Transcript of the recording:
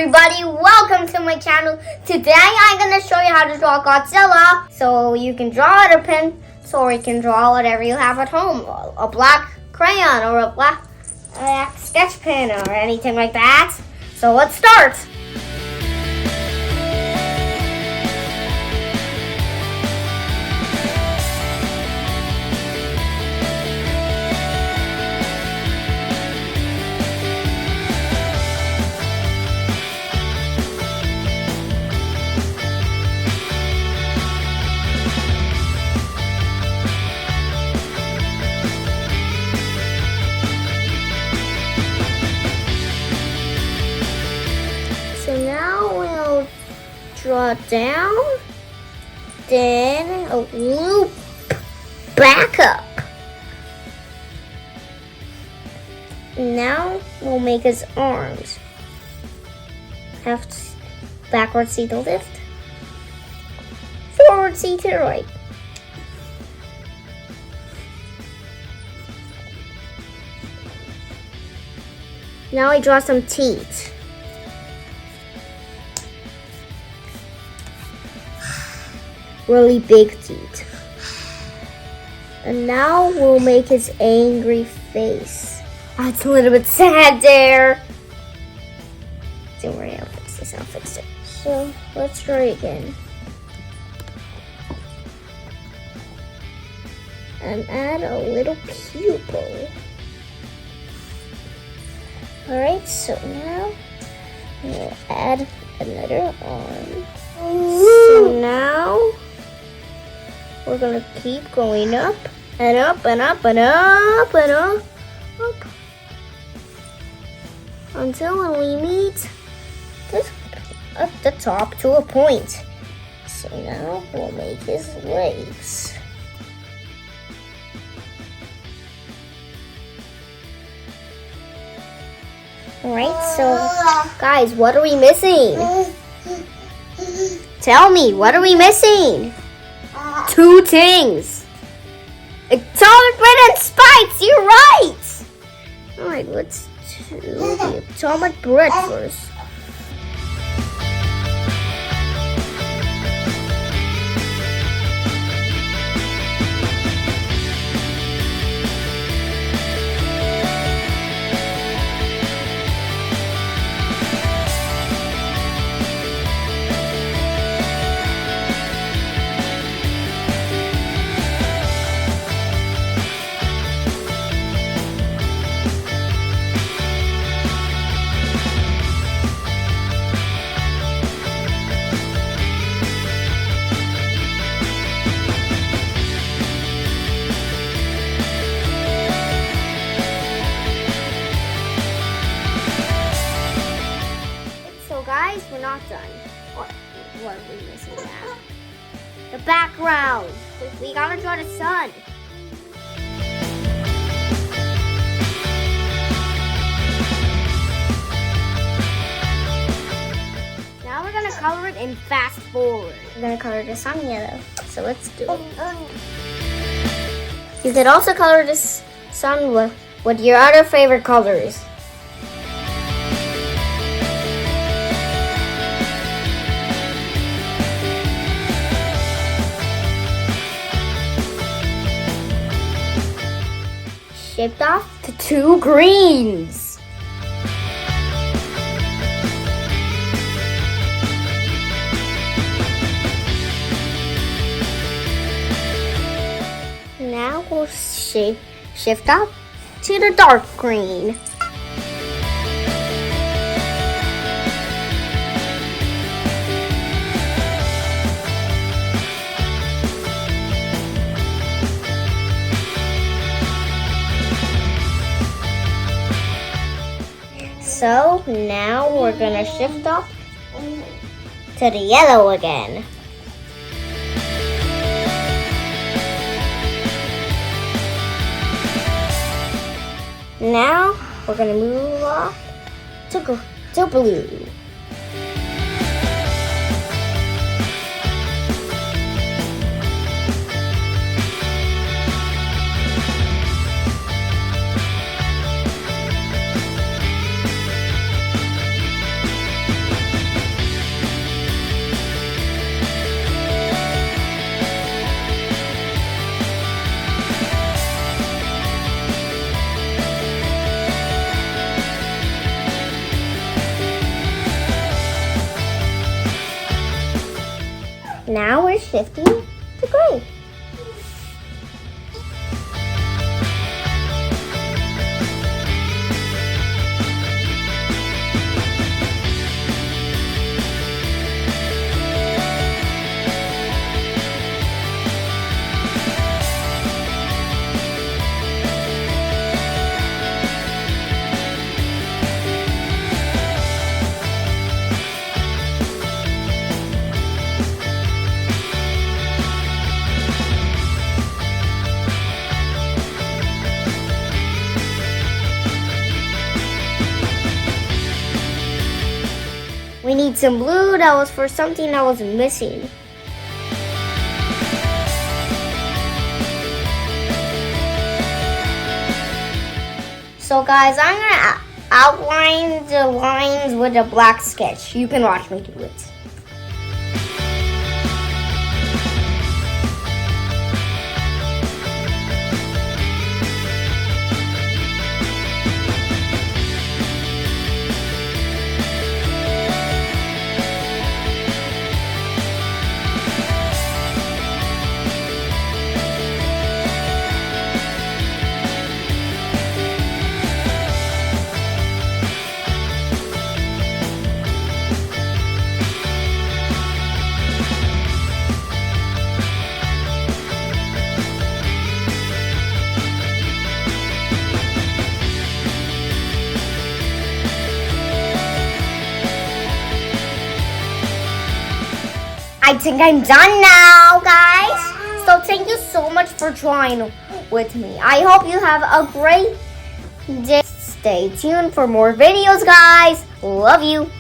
everybody, welcome to my channel. Today I'm going to show you how to draw Godzilla. So you can draw it a pencil or you can draw whatever you have at home. A black crayon or a black sketch pen or anything like that. So let's start. So now we'll draw down, then a loop back up. Now we'll make his arms. Have backward C to lift, forward C to the right. Now I draw some teeth. Really big teeth. And now we'll make his angry face. Oh, it's a little bit sad there. Don't worry, I'll fix it. So let's try again. And add a little pupil. Alright, so now we'll add another arm. So now we're gonna keep going up and up and up and up and up, until when we meet this at the top to a point. So now we'll make his legs. Alright, so guys, what are we missing? Tell me, what are we missing? Two things. Atomic bread and spikes, you're right. Alright, let's do the atomic bread first. Guys, we're not done. What are we missing now? The background. We gotta draw the sun. Now we're gonna color it in fast forward. We're gonna color the sun yellow. So let's do it. You could also color this sun with your other favorite colors. Shaped off to two greens. Now we'll shift up to the dark green. So now we're gonna shift up to the yellow again. Now we're gonna move off to blue. Now we're shifting to gray. We need some blue. That was for something that was missing. So guys, I'm gonna outline the lines with a black sketch. You can watch me do it. I think I'm done now, guys. So thank you so much for drawing with me. I hope you have a great day. Stay tuned for more videos, guys. Love you.